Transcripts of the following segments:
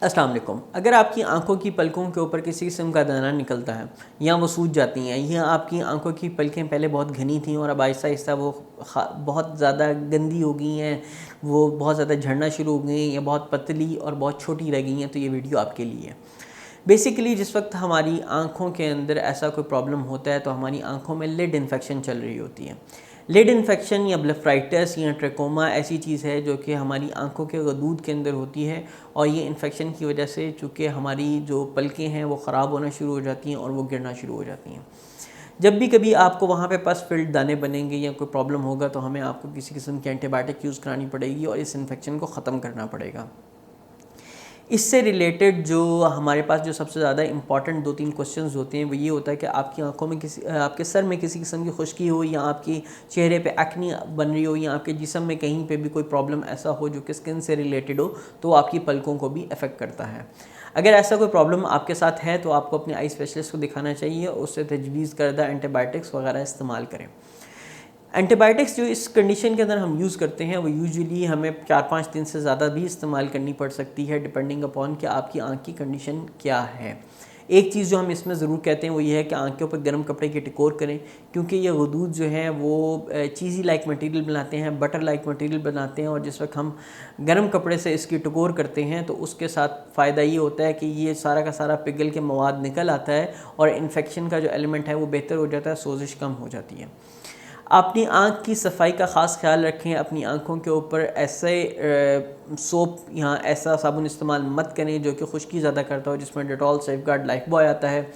अस्सलाम वालेकुम। अगर आपकी आंखों की पलकों के ऊपर किसी किस्म का दाना निकलता है या वो सूज जाती हैं या आपकी आंखों की पलकें पहले बहुत घनी थीं और अब आहिस्ता आहिस्ता वो बहुत ज़्यादा गंदी हो गई हैं, वो बहुत ज़्यादा झड़ना शुरू हो गई हैं या बहुत पतली और बहुत छोटी रह गई हैं, तो ये वीडियो आपके लिए है। बेसिकली जिस वक्त हमारी आंखों के अंदर ऐसा कोई प्रॉब्लम होता है तो हमारी आंखों में लिड इन्फेक्शन चल रही होती है। लिड इन्फेक्शन या ब्लेफराइटिस या ट्रेकोमा ऐसी चीज़ है जो कि हमारी आंखों के गदूद के अंदर होती है, और ये इन्फेक्शन की वजह से चूँकि हमारी जो पलकें हैं वो ख़राब होना शुरू हो जाती हैं और वो गिरना शुरू हो जाती हैं। जब भी कभी आपको वहाँ पे पस फिल्ड दाने बनेंगे या कोई प्रॉब्लम होगा तो हमें आपको किसी किस्म की एंटीबायोटिक यूज़ करानी पड़ेगी और इस इन्फेक्शन को ख़त्म करना पड़ेगा। इससे रिलेटेड जो हमारे पास जो सबसे ज़्यादा इंपॉर्टेंट 2-3 क्वेश्चंस होते हैं वो ये होता है कि आपकी आंखों में आपके सर में किसी किस्म की खुश्की हो या आपके चेहरे पे एक्नी बन रही हो या आपके जिस्म में कहीं पे भी कोई प्रॉब्लम ऐसा हो जो कि स्किन से रिलेटेड हो, तो आपकी पलकों को भी अफेक्ट करता है। अगर ऐसा कोई प्रॉब्लम आपके साथ है तो आपको अपने आई स्पेशलिस्ट को दिखाना चाहिए, उससे तजवीज़ करदा एंटीबायोटिक्स वगैरह इस्तेमाल करें। एंटीबायोटिक्स जो इस कंडीशन के अंदर हम यूज़ करते हैं वो यूजुअली हमें 4-5 दिन से ज़्यादा भी इस्तेमाल करनी पड़ सकती है, डिपेंडिंग अपॉन कि आपकी आंख की कंडीशन क्या है। एक चीज़ जो हम इसमें ज़रूर कहते हैं वो ये है कि आंख के ऊपर गर्म कपड़े की टिकोर करें, क्योंकि ये गदूद जो हैं वो चीज़ी लाइक मटेरियल बनाते हैं, बटर लाइक मटेरियल बनाते हैं, और जिस वक्त हम गर्म कपड़े से इसकी टिकोर करते हैं तो उसके साथ फ़ायदा ये होता है कि ये सारा का सारा पिघल के मवाद निकल आता है और इन्फेक्शन का जो एलिमेंट है वो बेहतर हो जाता है, सोजिश कम हो जाती है। अपनी आँख की सफाई का ख़ास ख्याल रखें। अपनी आँखों के ऊपर ऐसे सोप या ऐसा साबुन इस्तेमाल मत करें जो कि खुश्की ज़्यादा करता हो, जिसमें डेटॉल, सेफगार्ड, लाइफ बॉय आता है।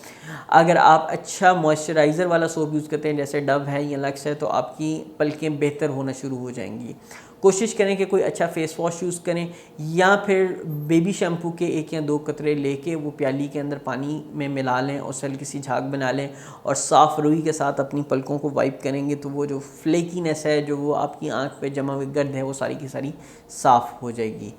अगर आप अच्छा मॉइस्चराइज़र वाला सोप यूज़ करते हैं जैसे डव है या लक्स है तो आपकी पलकें बेहतर होना शुरू हो जाएंगी। कोशिश करें कि कोई अच्छा फेस वॉश यूज़ करें या फिर बेबी शैम्पू के 1 या 2 कतरे लेके वो प्याली के अंदर पानी में मिला लें और उससे हल्की सी झाग बना लें और साफ़ रुई के साथ अपनी पलकों को वाइप करेंगे तो वो जो फ्लेकीनेस है, जो वो आपकी आंख पे जमा हुई गर्द है, वो सारी की सारी साफ़ हो जाएगी।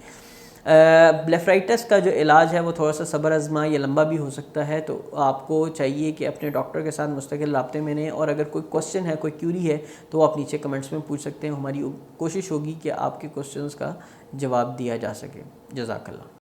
ब्लेफराइटिस का जो इलाज है वो थोड़ा सा सब्र आज़मा या लंबा भी हो सकता है, तो आपको चाहिए कि अपने डॉक्टर के साथ मुस्तकिल राब्ते में रहें, और अगर कोई क्वेश्चन है, कोई क्यूरी है तो आप नीचे कमेंट्स में पूछ सकते हैं। हमारी कोशिश होगी कि आपके क्वेश्चंस का जवाब दिया जा सके। जज़ाकल्लाह।